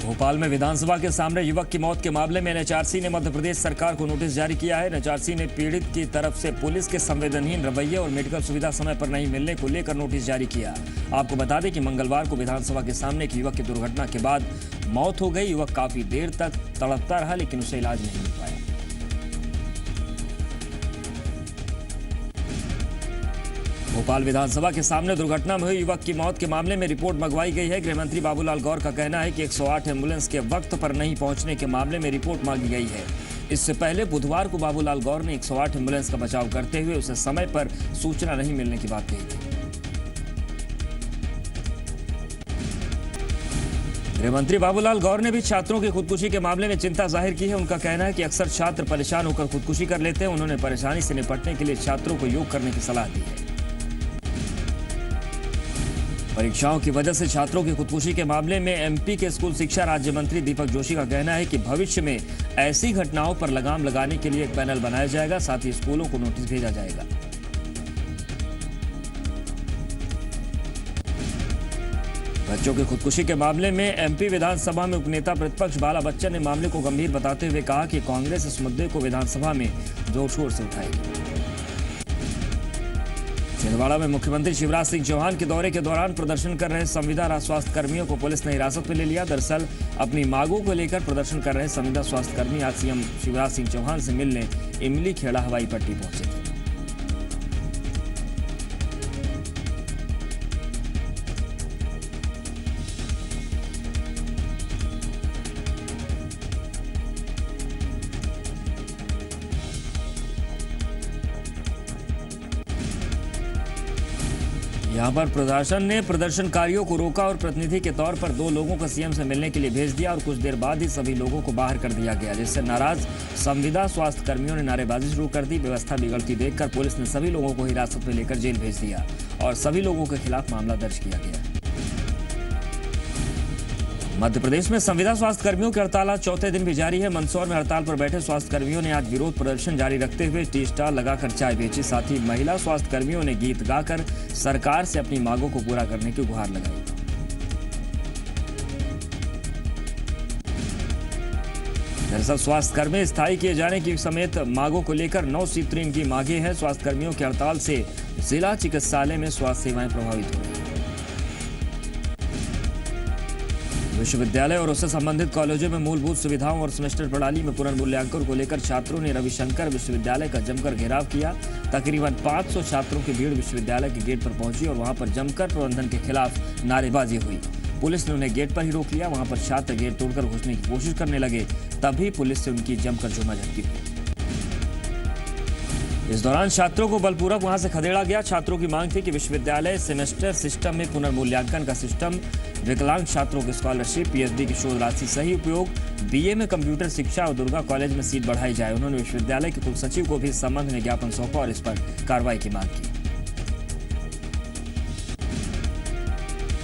भोपाल में विधानसभा के सामने युवक की मौत के मामले में एनएचआरसी ने मध्य प्रदेश सरकार को नोटिस जारी किया है। एनएचआरसी ने पीड़ित की तरफ से पुलिस के संवेदनहीन रवैये और मेडिकल सुविधा समय पर नहीं मिलने को लेकर नोटिस जारी किया। आपको बता दें कि मंगलवार को विधानसभा के सामने एक युवक की दुर्घटना के बाद मौत हो गई। युवक काफी देर तक तड़पता रहा, लेकिन उसे इलाज नहीं मिल पाया। भोपाल विधानसभा के सामने दुर्घटना में हुई युवक की मौत के मामले में रिपोर्ट मंगवाई गई है। गृह मंत्री बाबूलाल गौर का कहना है कि 108 एम्बुलेंस के वक्त पर नहीं पहुंचने के मामले में रिपोर्ट मांगी गई है। इससे पहले बुधवार को बाबूलाल गौर ने 108 एम्बुलेंस का बचाव करते हुए उसे समय पर सूचना नहीं मिलने की बात कही थी। गृह मंत्री बाबूलाल गौर ने भी छात्रों की खुदकुशी के मामले में चिंता जाहिर की है। उनका कहना है कि अक्सर छात्र परेशान होकर खुदकुशी कर लेते हैं। उन्होंने परेशानी से निपटने के लिए छात्रों को योग करने की सलाह दी है। परीक्षाओं की वजह से छात्रों की खुदकुशी के मामले में एमपी के स्कूल शिक्षा राज्य मंत्री दीपक जोशी का कहना है कि भविष्य में ऐसी घटनाओं पर लगाम लगाने के लिए एक पैनल बनाया जाएगा। साथ ही स्कूलों को नोटिस भेजा जाएगा। बच्चों की खुदकुशी के मामले में एमपी विधानसभा में उपनेता प्रतिपक्ष बाला बच्चन ने मामले को गंभीर बताते हुए कहा कि कांग्रेस इस मुद्दे को विधानसभा में जोर शोर से उठाएगी। छिंदवाड़ा में मुख्यमंत्री शिवराज सिंह चौहान के दौरे के दौरान प्रदर्शन कर रहे संविदा स्वास्थ्य कर्मियों को पुलिस ने हिरासत में ले लिया। दरअसल अपनी मांगों को लेकर प्रदर्शन कर रहे संविदा स्वास्थ्य कर्मी आज सीएम शिवराज सिंह चौहान से मिलने इमली खेड़ा हवाई पट्टी पहुंचे थे। यहां पर प्रशासन ने प्रदर्शनकारियों को रोका और प्रतिनिधि के तौर पर 2 लोगों को सीएम से मिलने के लिए भेज दिया और कुछ देर बाद ही सभी लोगों को बाहर कर दिया गया, जिससे नाराज संविदा स्वास्थ्य कर्मियों ने नारेबाजी शुरू कर दी। व्यवस्था बिगड़ती देखकर पुलिस ने सभी लोगों को हिरासत में लेकर जेल भेज दिया और सभी लोगों के खिलाफ मामला दर्ज किया गया। मध्य प्रदेश में संविदा स्वास्थ्य कर्मियों की हड़ताल आज चौथे दिन भी जारी है। मंदसौर में हड़ताल पर बैठे स्वास्थ्य कर्मियों ने आज विरोध प्रदर्शन जारी रखते हुए टी स्टॉल लगाकर चाय बेची। साथ ही महिला स्वास्थ्य कर्मियों ने गीत गाकर सरकार से अपनी मांगों को पूरा करने की गुहार लगाई। दरअसल स्वास्थ्य कर्मी स्थायी किए जाने की समेत मांगों को लेकर 9 सूत्री इनकी मांगे हैं। स्वास्थ्य कर्मियों की हड़ताल से जिला चिकित्सालय में स्वास्थ्य सेवाएं प्रभावित हो रही हैं। विश्वविद्यालय और उससे संबंधित कॉलेजों में मूलभूत सुविधाओं और सेमेस्टर प्रणाली में पुनर्मूल्यांकन को लेकर छात्रों ने रविशंकर विश्वविद्यालय का जमकर घेराव किया। तकरीबन 500 छात्रों की भीड़ विश्वविद्यालय के गेट पर पहुंची और वहां पर जमकर प्रबंधन के खिलाफ नारेबाजी हुई। पुलिस ने उन्हें गेट पर ही रोक लिया। वहां पर छात्र गेट तोड़कर घुसने की कोशिश करने लगे, तभी पुलिस से उनकी जमकर झूमाझटकी हुई। इस दौरान छात्रों को बलपूर्वक वहां से खदेड़ा गया। छात्रों की मांग थी कि विश्वविद्यालय सेमेस्टर सिस्टम में पुनर्मूल्यांकन का सिस्टम, विकलांग छात्रों की स्कॉलरशिप, पीएचडी की शोध राशि सही उपयोग, बीए में कंप्यूटर शिक्षा और दुर्गा कॉलेज में सीट बढ़ाई जाए। उन्होंने विश्वविद्यालय के कुलसचिव को भी इस संबंध में ज्ञापन सौंपा और इस पर कार्रवाई की मांग की।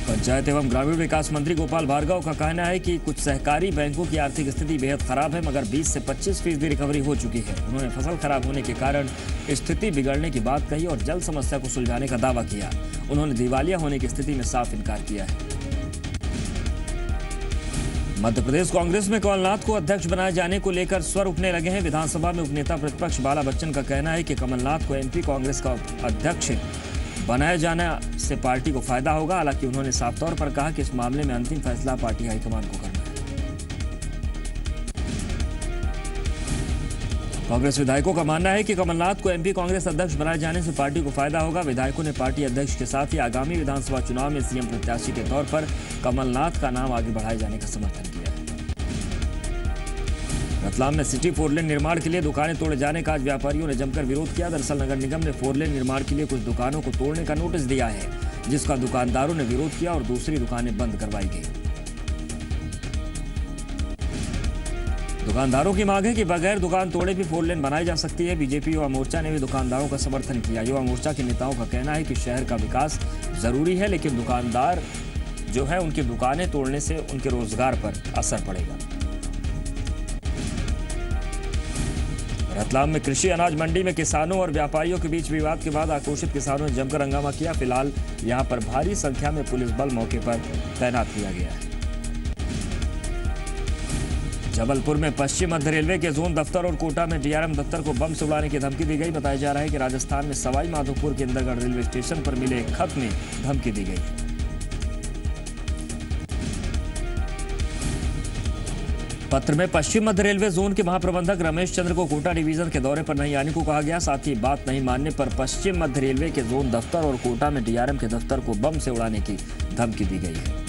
पंचायत एवं ग्रामीण विकास मंत्री गोपाल भार्गव का कहना है कि कुछ सहकारी बैंकों की आर्थिक स्थिति बेहद खराब है, मगर 20 से 25% रिकवरी हो चुकी है। उन्होंने फसल खराब होने के कारण स्थिति बिगड़ने की बात कही और जल्द समस्या को सुलझाने का दावा किया। उन्होंने दिवालिया होने की स्थिति में साफ इनकार किया है। मध्य प्रदेश कांग्रेस में कमलनाथ को अध्यक्ष बनाए जाने को लेकर स्वर उठने लगे हैं। विधानसभा में उपनेता प्रतिपक्ष बाला बच्चन का कहना है कि कमलनाथ को एमपी कांग्रेस का अध्यक्ष बनाए जाने से पार्टी को फायदा होगा। हालांकि उन्होंने साफ तौर पर कहा कि इस मामले में अंतिम फैसला पार्टी हाईकमान को करना है। कांग्रेस विधायकों का मानना है कि कमलनाथ को एमपी कांग्रेस अध्यक्ष बनाए जाने से पार्टी को फायदा होगा। विधायकों ने पार्टी अध्यक्ष के साथ ही आगामी विधानसभा चुनाव में सीएम प्रत्याशी के तौर पर कमलनाथ का नाम आगे बढ़ाए जाने का समर्थन किया है। रतलाम में सिटी 4 लेन निर्माण के लिए दुकानें तोड़े जाने का आज व्यापारियों ने जमकर विरोध किया। दरअसल नगर निगम ने 4 लेन निर्माण के लिए कुछ दुकानों को तोड़ने का नोटिस दिया है, जिसका दुकानदारों ने विरोध किया और दूसरी दुकानें बंद करवाई गई। दुकानदारों की मांग है कि बगैर दुकान तोड़े भी 4 लेन बनाई जा सकती है। बीजेपी युवा मोर्चा ने भी दुकानदारों का समर्थन किया। युवा मोर्चा के नेताओं का कहना है कि शहर का विकास जरूरी है, लेकिन दुकानदार जो है उनकी दुकानें तोड़ने से उनके रोजगार पर असर पड़ेगा। रतलाम में कृषि अनाज मंडी में किसानों और व्यापारियों के बीच विवाद के बाद आक्रोशित किसानों ने जमकर हंगामा किया। फिलहाल यहां पर भारी संख्या में पुलिस बल मौके पर तैनात किया गया है। जबलपुर में पश्चिम मध्य रेलवे के जोन दफ्तर और कोटा में डीआरएम दफ्तर को बम से उड़ाने की धमकी दी गई। बताया जा रहा है कि राजस्थान में सवाई माधोपुर के इंदरगढ़ रेलवे स्टेशन पर मिले एक खत में धमकी दी गई। पत्र में पश्चिम मध्य रेलवे जोन के महाप्रबंधक रमेश चंद्र को कोटा डिवीजन के दौरे पर नहीं आने को कहा गया। साथ ही बात नहीं मानने पर पश्चिम मध्य रेलवे के जोन दफ्तर और कोटा में डीआरएम के दफ्तर को बम से उड़ाने की धमकी दी गई है।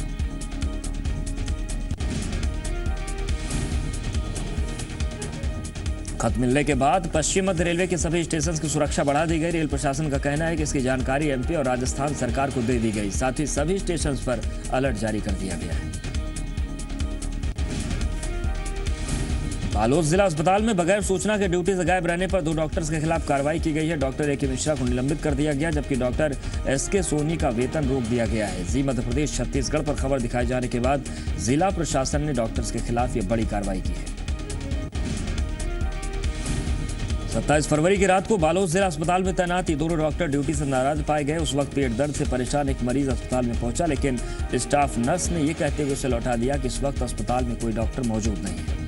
खत मिलने के बाद पश्चिम मध्य रेलवे के सभी स्टेशन की सुरक्षा बढ़ा दी गई। रेल प्रशासन का कहना है कि इसकी जानकारी एमपी और राजस्थान सरकार को दे दी गई। साथ ही सभी स्टेशन पर अलर्ट जारी कर दिया गया है। बालोद जिला अस्पताल में बगैर सूचना के ड्यूटी से गायब रहने पर 2 डॉक्टर्स के खिलाफ कार्रवाई की गई है। डॉक्टर ए के मिश्रा को निलंबित कर दिया गया, जबकि डॉक्टर एस के सोनी का वेतन रोक दिया गया है। जी मध्य प्रदेश छत्तीसगढ़ पर खबर दिखाए जाने के बाद जिला प्रशासन ने डॉक्टर्स के खिलाफ ये बड़ी कार्रवाई की है। 27 फरवरी की रात को बालोद जिला अस्पताल में तैनात ये दोनों डॉक्टर ड्यूटी से नाराज पाए गए। उस वक्त पेट दर्द से परेशान एक मरीज अस्पताल में पहुंचा, लेकिन स्टाफ नर्स ने यह कहते हुए उसे लौटा दिया कि इस वक्त अस्पताल में कोई डॉक्टर मौजूद नहीं है।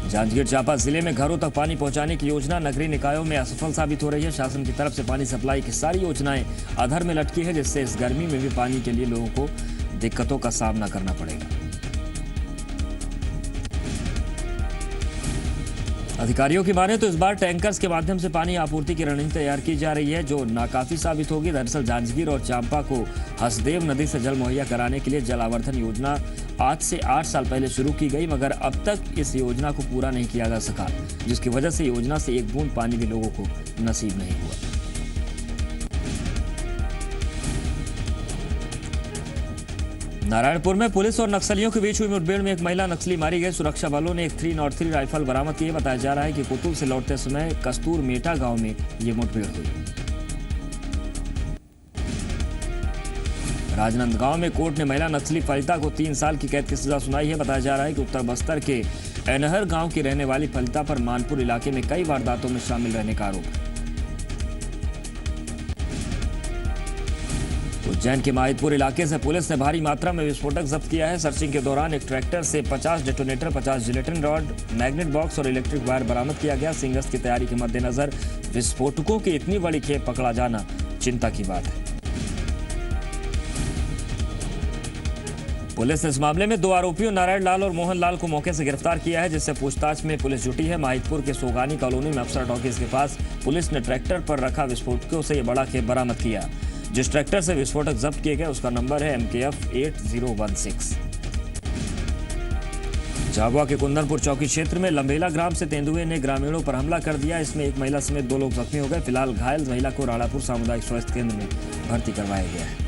जांजगीर चांपा जिले में घरों तक पानी पहुंचाने की योजना नगरीय निकायों में असफल साबित हो रही है। शासन की तरफ से पानी सप्लाई की सारी योजनाएं अधर में लटकी है, जिससे इस गर्मी में भी पानी के लिए लोगों को दिक्कतों का सामना करना पड़ेगा। अधिकारियों की माने तो इस बार टैंकर्स के माध्यम से पानी आपूर्ति की रणनीति तैयार की जा रही है, जो नाकाफी साबित होगी। दरअसल जांजगीर और चांपा को हसदेव नदी से जल मुहैया कराने के लिए जल आवर्धन योजना आज से 8 साल पहले शुरू की गई, मगर अब तक इस योजना को पूरा नहीं किया जा सका, जिसकी वजह से योजना से एक बूंद पानी भी लोगों को नसीब नहीं हुआ। नारायणपुर में पुलिस और नक्सलियों के बीच हुई मुठभेड़ में एक महिला नक्सली मारी गई। सुरक्षा बलों ने एक 303 राइफल बरामद की है। बताया जा रहा है कि कुतुब से लौटते समय कस्तूर मेटा गांव में ये मुठभेड़ हुई। राजनांदगांव में कोर्ट ने महिला नक्सली फलिता को 3 साल की कैद की सजा सुनाई है। बताया जा रहा है कि उत्तर बस्तर के एनहर गांव की रहने वाली फलिता पर मानपुर इलाके में कई वारदातों में शामिल रहने का आरोप है। उज्जैन के माहितपुर इलाके से पुलिस ने भारी मात्रा में विस्फोटक जब्त किया है। सर्चिंग के दौरान एक ट्रैक्टर से 50 detonator, 50 gelatin rod, magnet box और इलेक्ट्रिक वायर बरामद किया गया। सिंगस्त की तैयारी के मद्देनजर विस्फोटकों की इतनी बड़ी खेप पकड़ा जाना चिंता की बात है। पुलिस ने इस मामले में 2 आरोपियों नारायण लाल और मोहन लाल को मौके से गिरफ्तार किया है, जिससे पूछताछ में पुलिस जुटी है। माहितपुर के सोगानी कॉलोनी में अफसर टॉकीज के पास पुलिस ने ट्रैक्टर पर रखा विस्फोटकों से यह बड़ा खेप बरामद किया। जिस ट्रैक्टर से विस्फोटक जब्त किए गए उसका नंबर है MKF 8016। झाबुआ के कुंदनपुर चौकी क्षेत्र में लंबेला ग्राम से तेंदुए ने ग्रामीणों पर हमला कर दिया। इसमें एक महिला समेत 2 लोग जख्मी हो गए। फिलहाल घायल महिला को राणापुर सामुदायिक स्वास्थ्य केंद्र में भर्ती करवाया गया है।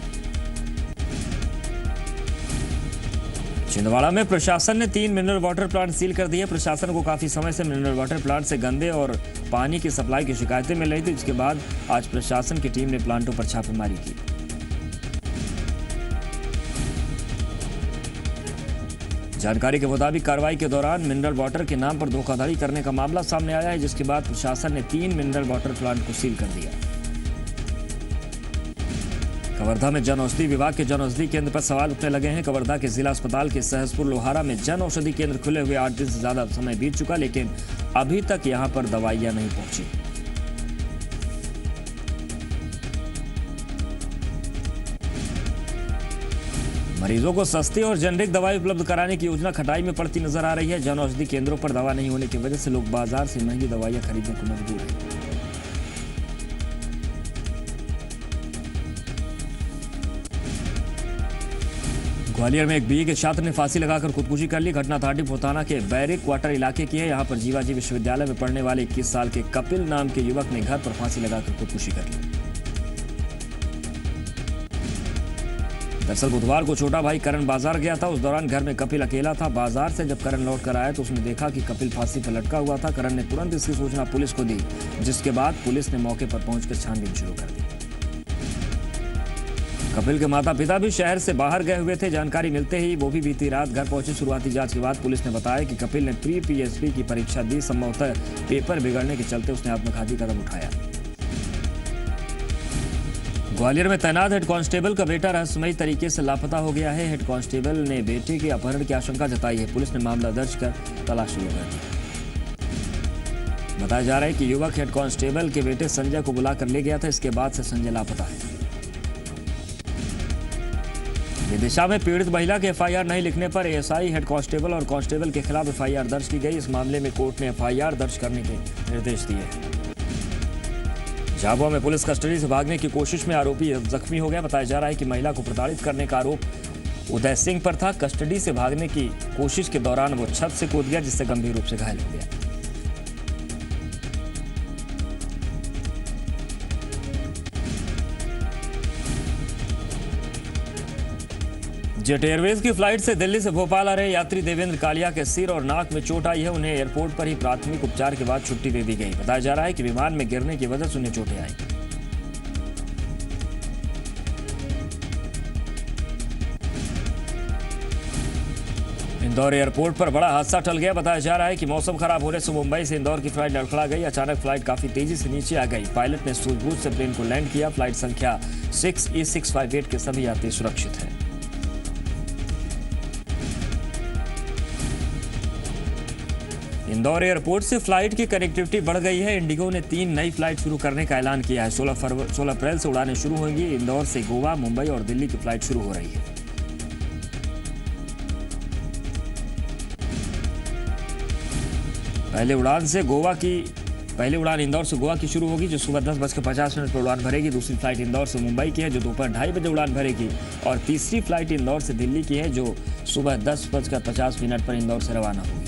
छिंदवाड़ा में प्रशासन ने 3 मिनरल वाटर प्लांट सील कर दिए। प्रशासन को काफी समय से मिनरल वाटर प्लांट से गंदे और पानी की सप्लाई की शिकायतें मिल रही थी, जिसके बाद आज प्रशासन की टीम ने प्लांटों पर छापेमारी की। जानकारी के मुताबिक कार्रवाई के दौरान मिनरल वाटर के नाम पर धोखाधड़ी करने का मामला सामने आया है, जिसके बाद प्रशासन ने 3 मिनरल वाटर प्लांट को सील कर दिया। कवर्धा में जन औषधि विभाग के जन औषधि केंद्र पर सवाल उठने लगे हैं। कवर्धा के जिला अस्पताल के सहसपुर लोहारा में जन औषधि केंद्र खुले हुए 8 दिन से ज्यादा समय बीत चुका, लेकिन अभी तक यहां पर दवाइयां नहीं पहुंची। मरीजों को सस्ती और जेनरिक दवाई उपलब्ध कराने की योजना खटाई में पड़ती नजर आ रही है। जन औषधि केंद्रों पर दवा नहीं होने की वजह से लोग बाजार से महंगी दवाइयां खरीदने को मजबूर हैं। ग्वालियर में एक बीए के छात्र ने फांसी लगाकर खुदकुशी कर ली। घटना थाटी पोथाना के बैरिक क्वार्टर इलाके की है। यहां पर जीवाजी विश्वविद्यालय में पढ़ने वाले 21 साल के कपिल नाम के युवक ने घर पर फांसी लगाकर खुदकुशी कर ली। दरअसल बुधवार को छोटा भाई करण बाजार गया था। उस दौरान घर में कपिल अकेला था। बाजार से जब करण लौट कर आया तो उसने देखा कि कपिल फांसी पर लटका हुआ था। करण ने तुरंत इसकी सूचना पुलिस को दी, जिसके बाद पुलिस ने मौके पर पहुंचकर छानबीन शुरू कर दी। कपिल के माता पिता भी शहर से बाहर गए हुए थे। जानकारी मिलते ही वो भी बीती रात घर पहुंचे। शुरुआती जांच के बाद पुलिस ने बताया कि कपिल ने प्री PhD की परीक्षा दी। संभवतः पेपर बिगड़ने के चलते उसने आत्मघाती कदम उठाया। ग्वालियर में तैनात हेड कांस्टेबल का बेटा रहस्यमयी तरीके से लापता हो गया है। हेड कांस्टेबल ने बेटे के अपहरण की आशंका जताई है। पुलिस ने मामला दर्ज कर तलाश शुरू कर दी। बताया जा रहा है कि युवक हेड कांस्टेबल के बेटे संजय को बुलाकर ले गया था। इसके बाद से संजय लापता है। विदिशा में पीड़ित महिला के एफआईआर नहीं लिखने पर एएसआई हेड कांस्टेबल और कांस्टेबल के खिलाफ एफआईआर दर्ज की गई। इस मामले में कोर्ट ने एफआईआर दर्ज करने के निर्देश दिए हैं। झाबुआ में पुलिस कस्टडी से भागने की कोशिश में आरोपी जख्मी हो गया। बताया जा रहा है कि महिला को प्रताड़ित करने का आरोप उदय सिंह पर था। कस्टडी से भागने की कोशिश के दौरान वो छत से कूद गया, जिससे गंभीर रूप से घायल हो गया। जेट एयरवेज की फ्लाइट से दिल्ली से भोपाल आ रहे यात्री देवेंद्र कालिया के सिर और नाक में चोट आई है। उन्हें एयरपोर्ट पर ही प्राथमिक उपचार के बाद छुट्टी दे दी गई। बताया जा रहा है कि विमान में गिरने की वजह से उन्हें चोटें आई। इंदौर एयरपोर्ट पर बड़ा हादसा टल गया। बताया जा रहा है कि मौसम खराब होने से मुंबई से इंदौर की फ्लाइट लड़खड़ा गई। अचानक फ्लाइट काफी तेजी से नीचे आ गई। पायलट ने सूझबूझ से प्लेन को लैंड किया। फ्लाइट संख्या 6E658 के सभी यात्री सुरक्षित हैं। इंदौर एयरपोर्ट से फ्लाइट की कनेक्टिविटी बढ़ गई है। इंडिगो ने 3 नई फ्लाइट शुरू करने का ऐलान किया है। 16 अप्रैल से उड़ानें शुरू होंगी। इंदौर से गोवा, मुंबई और दिल्ली की फ्लाइट शुरू हो रही है। पहली उड़ान इंदौर से गोवा की शुरू होगी, जो सुबह 10:50 पर उड़ान भरेगी। दूसरी फ्लाइट इंदौर से मुंबई की है, जो दोपहर 2:30 बजे उड़ान भरेगी। और तीसरी फ्लाइट इंदौर से दिल्ली की है, जो सुबह 10:50 पर इंदौर से रवाना होगी।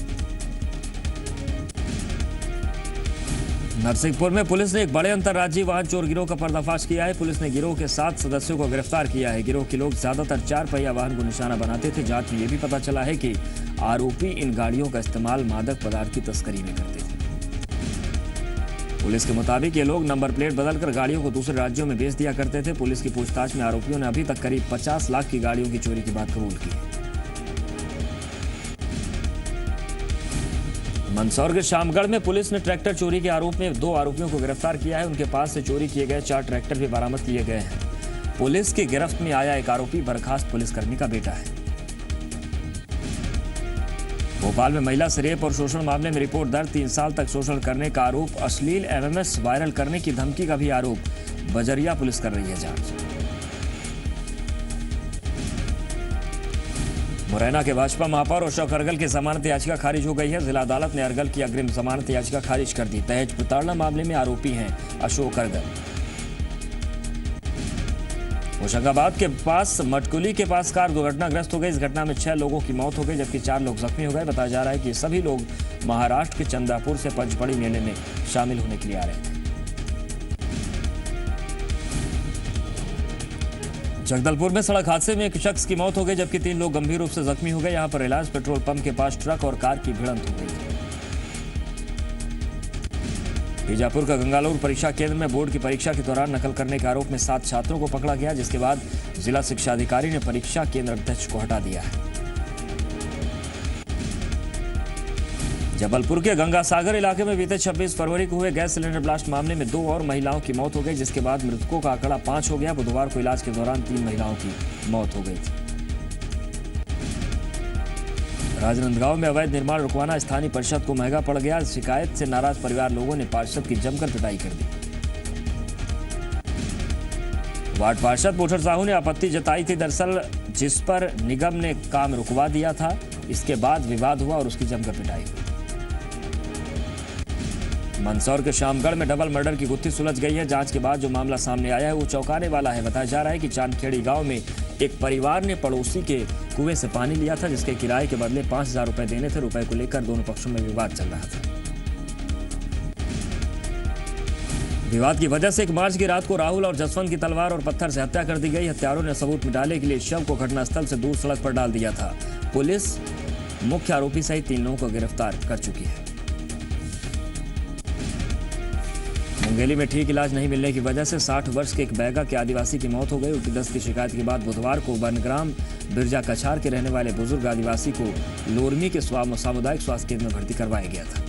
नरसिंहपुर में पुलिस ने एक बड़े अंतर्राज्यीय वाहन चोर गिरोह का पर्दाफाश किया है। पुलिस ने गिरोह के 7 सदस्यों को गिरफ्तार किया है। गिरोह के लोग ज्यादातर 4 पहिया वाहन को निशाना बनाते थे। जांच में यह भी पता चला है कि आरोपी इन गाड़ियों का इस्तेमाल मादक पदार्थ की तस्करी में करते थे। पुलिस के मुताबिक ये लोग नंबर प्लेट बदलकर गाड़ियों को दूसरे राज्यों में बेच दिया करते थे। पुलिस की पूछताछ में आरोपियों ने अभी तक करीब 50 लाख की गाड़ियों की चोरी की बात कबूल की है। मंदसौर के शामगढ़ में पुलिस ने ट्रैक्टर चोरी के आरोप में 2 आरोपियों को गिरफ्तार किया है। उनके पास से चोरी किए गए 4 ट्रैक्टर भी बरामद किए गए हैं। पुलिस की गिरफ्त में आया एक आरोपी बर्खास्त पुलिसकर्मी का बेटा है। भोपाल में महिला से रेप और शोषण मामले में रिपोर्ट दर्ज। 3 साल तक शोषण करने का आरोप, अश्लील एमएमएस वायरल करने की धमकी का भी आरोप। बजरिया पुलिस कर रही है जांच। मुरैना के भाजपा महापौर अशोक अर्गल की जमानत याचिका खारिज हो गई है। जिला अदालत ने अर्गल की अग्रिम जमानत याचिका खारिज कर दी। दहेज प्रताड़ना मामले में आरोपी हैं अशोक अर्गल। होशंगाबाद के पास मटकुली के पास कार दुर्घटनाग्रस्त हो गई। इस घटना में 6 लोगों की मौत हो गई, जबकि 4 लोग जख्मी हो गए। बताया जा रहा है कि ये सभी लोग महाराष्ट्र के चंद्रापुर से पंचपड़ी मेले में शामिल होने के लिए आ रहे थे। जगदलपुर में सड़क हादसे में एक शख्स की मौत हो गई, जबकि 3 लोग गंभीर रूप से जख्मी हो गए। यहां पर रिलायंस पेट्रोल पंप के पास ट्रक और कार की भिड़ंत हो गई। बीजापुर का गंगालूर परीक्षा केंद्र में बोर्ड की परीक्षा के दौरान नकल करने के आरोप में 7 छात्रों को पकड़ा गया, जिसके बाद जिला शिक्षा अधिकारी ने परीक्षा केंद्र अध्यक्ष को हटा दिया है। जबलपुर के गंगासागर इलाके में बीते 26 फरवरी को हुए गैस सिलेंडर ब्लास्ट मामले में 2 और महिलाओं की मौत हो गई, जिसके बाद मृतकों का आंकड़ा 5 हो गया। बुधवार को इलाज के दौरान 3 महिलाओं की मौत हो गई थी। राजनांदगांव में अवैध निर्माण रुकवाना स्थानीय परिषद को महंगा पड़ गया। शिकायत से नाराज परिवार लोगों ने पार्षद की जमकर पिटाई कर दी। वार्ड पार्षद पोठर साहू ने आपत्ति जताई थी। दरअसल जिस पर निगम ने काम रुकवा दिया था, इसके बाद विवाद हुआ और उसकी जमकर पिटाई हुई। मंदसौर के शामगढ़ में डबल मर्डर की गुत्थी सुलझ गई है। जांच के बाद जो मामला सामने आया है वो चौंकाने वाला है। बताया जा रहा है कि चांदखेड़ी गांव में एक परिवार ने पड़ोसी के कुएं से पानी लिया था, जिसके किराए के बदले 5000 रुपए देने थे। रुपए को लेकर दोनों पक्षों में विवाद चल रहा था। विवाद की वजह से 1 मार्च की रात को राहुल और जसवंत की तलवार और पत्थर से हत्या कर दी गई। हत्यारों ने सबूत मिटाने के लिए शव को घटनास्थल से दूर सड़क पर डाल दिया था। पुलिस मुख्य आरोपी सहित 3 लोगों को गिरफ्तार कर चुकी है। मुंगेली में ठीक इलाज नहीं मिलने की वजह से 60 वर्ष के एक बैगा के आदिवासी की मौत हो गई। उल्टी दस्त की शिकायत के बाद बुधवार को बनग्राम बिरजा कछार के रहने वाले बुजुर्ग आदिवासी को लोरमी के सामुदायिक स्वास्थ्य केंद्र में भर्ती करवाया गया था।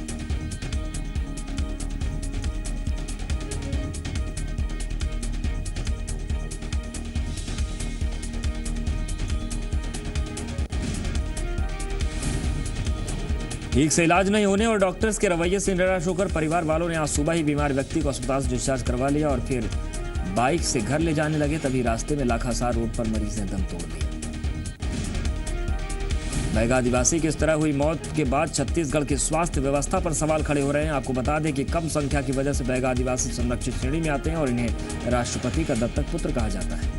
ठीक से इलाज नहीं होने और डॉक्टर्स के रवैये से निराश होकर परिवार वालों ने आज सुबह ही बीमार व्यक्ति को अस्पताल से डिस्चार्ज करवा लिया और फिर बाइक से घर ले जाने लगे। तभी रास्ते में लाखासार रोड पर मरीज ने दम तोड़ दिया। बैगा आदिवासी की इस तरह हुई मौत के बाद छत्तीसगढ़ की स्वास्थ्य व्यवस्था पर सवाल खड़े हो रहे हैं। आपको बता दें कि कम संख्या की वजह से बैगा आदिवासी संरक्षित श्रेणी में आते हैं और इन्हें राष्ट्रपति का दत्तक पुत्र कहा जाता है।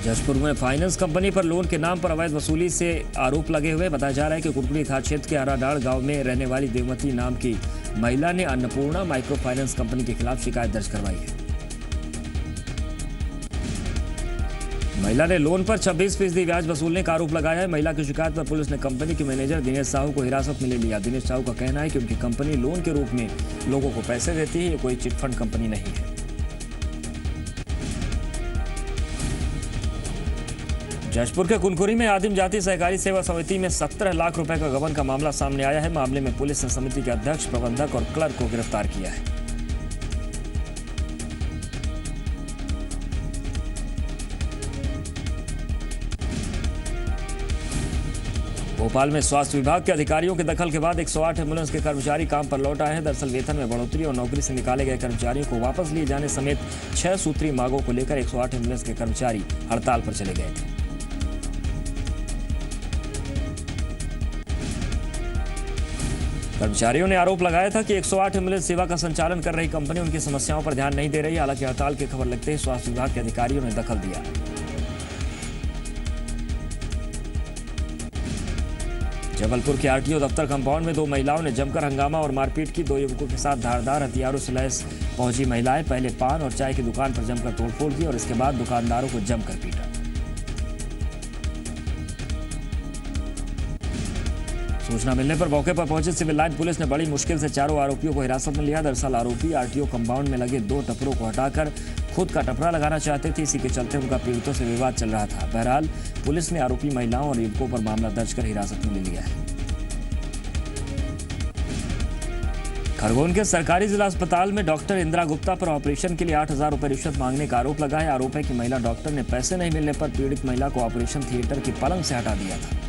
जशपुर में फाइनेंस कंपनी पर लोन के नाम पर अवैध वसूली से आरोप लगे हुए। बताया जा रहा है कि कुटकुड़ी थाना क्षेत्र के हराडाड़ गांव में रहने वाली देवमती नाम की महिला ने अन्नपूर्णा माइक्रो फाइनेंस कंपनी के खिलाफ शिकायत दर्ज करवाई है। महिला ने लोन पर 26% ब्याज वसूलने का आरोप लगाया है। महिला की शिकायत पर पुलिस ने कंपनी के मैनेजर दिनेश साहू को हिरासत में ले लिया। दिनेश साहू का कहना है कि उनकी कंपनी लोन के रूप में लोगों को पैसे देती है, ये कोई चिटफंड कंपनी नहीं है। जशपुर के कुनकुरी में आदिम जाति सहकारी सेवा समिति में 17 लाख रुपए का गबन का मामला सामने आया है। मामले में पुलिस ने समिति के अध्यक्ष, प्रबंधक और क्लर्क को गिरफ्तार किया है। भोपाल में स्वास्थ्य विभाग के अधिकारियों के दखल के बाद 108 एम्बुलेंस के कर्मचारी काम पर लौट आए हैं। दरअसल वेतन में बढ़ोतरी और नौकरी से निकाले गए कर्मचारियों को वापस लिए जाने समेत 6 सूत्रीय मांगों को लेकर 108 एम्बुलेंस के कर्मचारी हड़ताल पर चले गए थे। कर्मचारियों ने आरोप लगाया था कि 108 एम्बुलेंस सेवा का संचालन कर रही कंपनी उनकी समस्याओं पर ध्यान नहीं दे रही। हालांकि हड़ताल की खबर लगते ही स्वास्थ्य विभाग के अधिकारियों ने दखल दिया। जबलपुर के आरटीओ दफ्तर कंपाउंड में 2 महिलाओं ने जमकर हंगामा और मारपीट की। 2 युवकों के साथ धारदार हथियारों से लैस पहुंची महिलाएं पहले पान और चाय की दुकान पर जमकर तोड़फोड़ की और इसके बाद दुकानदारों को जमकर पीटा। सूचना मिलने पर मौके पर पहुंची सिविल लाइन पुलिस ने बड़ी मुश्किल से चारों आरोपियों को हिरासत में लिया। दरअसल आरोपी आरटीओ कंपाउंड में लगे 2 टपरों को हटाकर खुद का टपरा लगाना चाहते थे। इसी के चलते उनका पीड़ितों से विवाद चल रहा था। बहरहाल पुलिस ने आरोपी महिलाओं और युवकों पर मामला दर्ज कर हिरासत में ले लिया है। खरगोन के सरकारी जिला अस्पताल में डॉक्टर इंदिरा गुप्ता पर ऑपरेशन के लिए 8,000 रुपए रिश्वत मांगने का आरोप लगा है। आरोप है कि महिला डॉक्टर ने पैसे नहीं मिलने पर पीड़ित महिला को ऑपरेशन थिएटर की पलंग से हटा दिया था।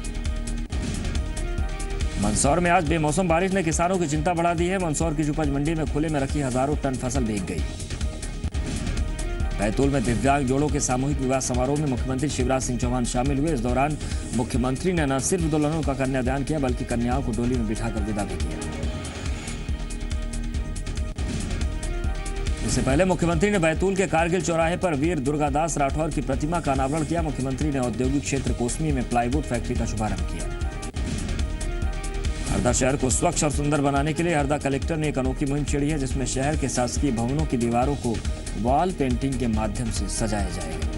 मंदसौर में आज बेमौसम बारिश ने किसानों की चिंता बढ़ा दी है। मंदसौर की उपज मंडी में खुले में रखी हजारों टन फसल भीग गई। बैतूल में दिव्यांग जोड़ों के सामूहिक विवाह समारोह में मुख्यमंत्री शिवराज सिंह चौहान शामिल हुए। इस दौरान मुख्यमंत्री ने न सिर्फ दुल्हनों का कन्यादान किया बल्कि कन्याओं को डोली में बिठाकर विदा भी किया। इससे पहले मुख्यमंत्री ने बैतूल के कारगिल चौराहे पर वीर दुर्गादास राठौर की प्रतिमा का अनावरण किया। मुख्यमंत्री ने औद्योगिक क्षेत्र कोसमी में प्लाईवुड फैक्ट्री का शुभारंभ किया। हरदा शहर को स्वच्छ और सुंदर बनाने के लिए हरदा कलेक्टर ने एक अनोखी मुहिम छेड़ी है, जिसमें शहर के शासकीय भवनों की दीवारों को वॉल पेंटिंग के माध्यम से सजाया जाएगा।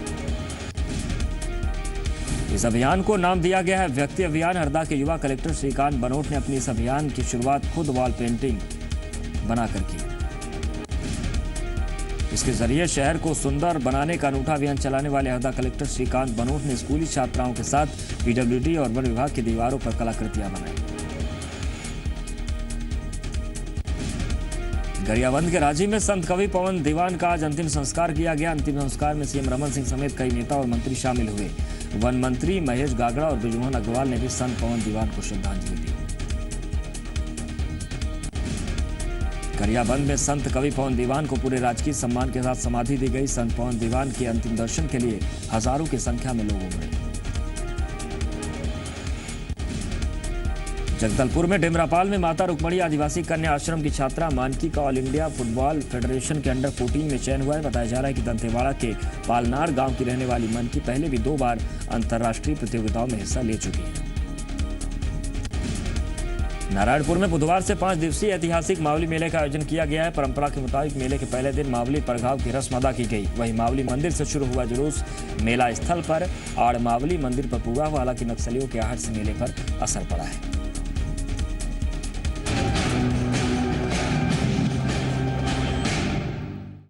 इस अभियान को नाम दिया गया है व्यक्ति अभियान। हरदा के युवा कलेक्टर श्रीकांत बनोट ने अपनी इस अभियान की शुरुआत खुद वॉल पेंटिंग बनाकर की। इसके जरिए शहर को सुंदर बनाने का अनूठा अभियान चलाने वाले हरदा कलेक्टर श्रीकांत बनोट ने स्कूली छात्राओं के साथ पीडब्ल्यूडी और वन विभाग की दीवारों पर कलाकृतियां बनाई। गरियाबंद के रांची में संत कवि पवन दीवान का आज अंतिम संस्कार किया गया। अंतिम संस्कार में सीएम रमन सिंह समेत कई नेता और मंत्री शामिल हुए। वन मंत्री महेश गागड़ा और बृजमोहन अग्रवाल ने भी संत पवन दीवान को श्रद्धांजलि दी। गरियाबंद में संत कवि पवन दीवान को पूरे राजकीय सम्मान के साथ समाधि दी गई। संत पवन दीवान के अंतिम दर्शन के लिए हजारों की संख्या में लोग उमड़े। जगदलपुर में डिमरापाल में माता रुक्मणी आदिवासी कन्या आश्रम की छात्रा मानकी का ऑल इंडिया फुटबॉल फेडरेशन के अंडर 14 में चयन हुआ है। बताया जा रहा है कि दंतेवाड़ा के पालनार गांव की रहने वाली मानकी पहले भी 2 बार अंतर्राष्ट्रीय प्रतियोगिताओं में हिस्सा ले चुकी है। नारायणपुर में बुधवार से 5 दिवसीय ऐतिहासिक मावली मेले का आयोजन किया गया है। परंपरा के मुताबिक मेले के पहले दिन मावली परघाव की रस्म अदा की गई। वहीं मावली मंदिर से शुरू हुआ जुलूस मेला स्थल पर आड़ मावली मंदिर पर पूरा हुआ। हालांकि नक्सलियों के आहट से मेले पर असर पड़ा है।